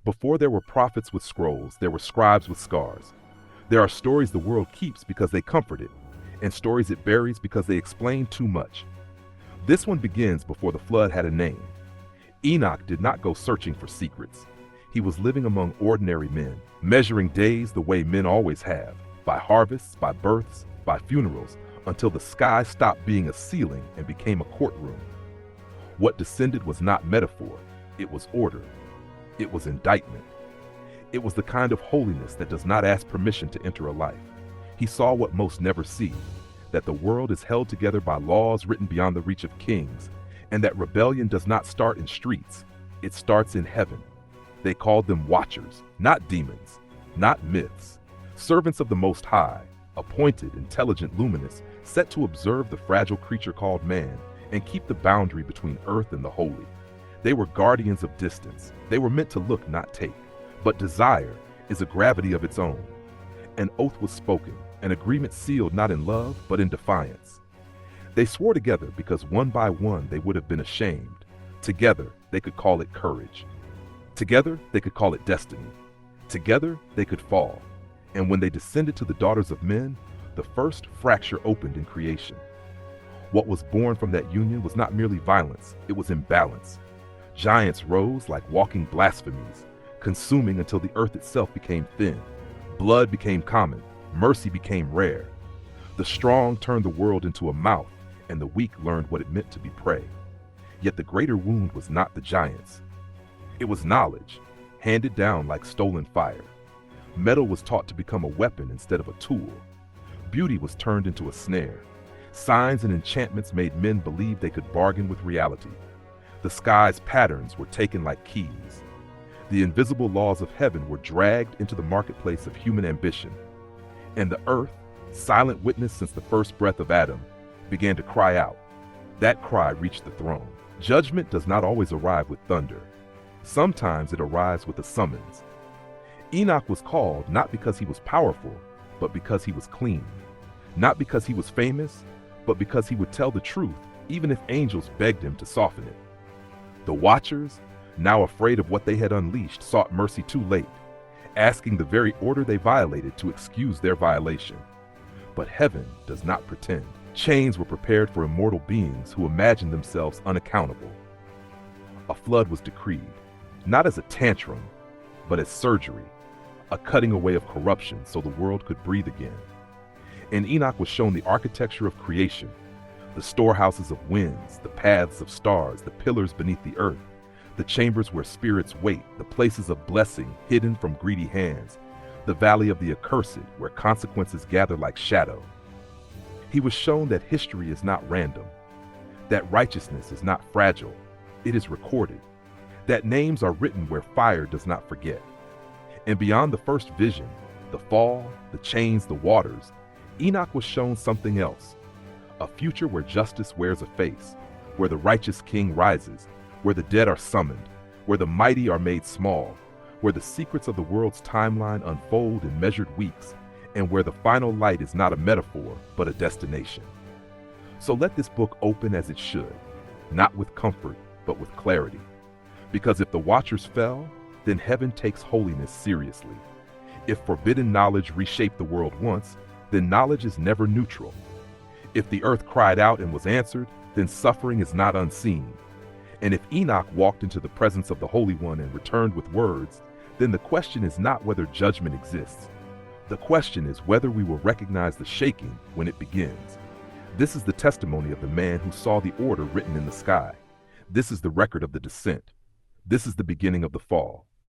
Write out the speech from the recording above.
Before there were prophets with scrolls, there were scribes with scars. There are stories the world keeps because they comfort it, and stories it buries because they explain too much. This one begins before the flood had a name. Enoch did not go searching for secrets. He was living among ordinary men, measuring days the way men always have, by harvests, by births, by funerals, until the sky stopped being a ceiling and became a courtroom. What descended was not metaphor, it was order. It was indictment. It was the kind of holiness that does not ask permission to enter a life. He saw what most never see, that the world is held together by laws written beyond the reach of kings, and that rebellion does not start in streets, it starts in heaven. They called them watchers, not demons, not myths, servants of the Most High, appointed, intelligent, luminous, set to observe the fragile creature called man and keep the boundary between earth and the holy. They were guardians of distance. They were meant to look, not take. But desire is a gravity of its own. An oath was spoken, an agreement sealed not in love, but in defiance. They swore together because one by one they would have been ashamed. Together, they could call it courage. Together, they could call it destiny. Together, they could fall. And when they descended to the daughters of men, the first fracture opened in creation. What was born from that union was not merely violence, it was imbalance. Giants rose like walking blasphemies, consuming until the earth itself became thin. Blood became common, mercy became rare. The strong turned the world into a mouth, and the weak learned what it meant to be prey. Yet the greater wound was not the giants. It was knowledge, handed down like stolen fire. Metal was taught to become a weapon instead of a tool. Beauty was turned into a snare. Signs and enchantments made men believe they could bargain with reality. The sky's patterns were taken like keys. The invisible laws of heaven were dragged into the marketplace of human ambition. And the earth, silent witness since the first breath of Adam, began to cry out. That cry reached the throne. Judgment does not always arrive with thunder. Sometimes it arrives with a summons. Enoch was called not because he was powerful, but because he was clean. Not because he was famous, but because he would tell the truth, even if angels begged him to soften it. The Watchers, now afraid of what they had unleashed, sought mercy too late, asking the very order they violated to excuse their violation. But heaven does not pretend. Chains were prepared for immortal beings who imagined themselves unaccountable. A flood was decreed, not as a tantrum, but as surgery, a cutting away of corruption so the world could breathe again. And Enoch was shown the architecture of creation, the storehouses of winds, the paths of stars, the pillars beneath the earth, the chambers where spirits wait, the places of blessing hidden from greedy hands, the valley of the accursed where consequences gather like shadow. He was shown that history is not random, that righteousness is not fragile, it is recorded, that names are written where fire does not forget. And beyond the first vision, the fall, the chains, the waters, Enoch was shown something else, a future where justice wears a face, where the righteous king rises, where the dead are summoned, where the mighty are made small, where the secrets of the world's timeline unfold in measured weeks, and where the final light is not a metaphor, but a destination. So let this book open as it should, not with comfort, but with clarity. Because if the Watchers fell, then heaven takes holiness seriously. If forbidden knowledge reshaped the world once, then knowledge is never neutral. If the earth cried out and was answered, then suffering is not unseen. And if Enoch walked into the presence of the Holy One and returned with words, then the question is not whether judgment exists. The question is whether we will recognize the shaking when it begins. This is the testimony of the man who saw the order written in the sky. This is the record of the descent. This is the beginning of the fall.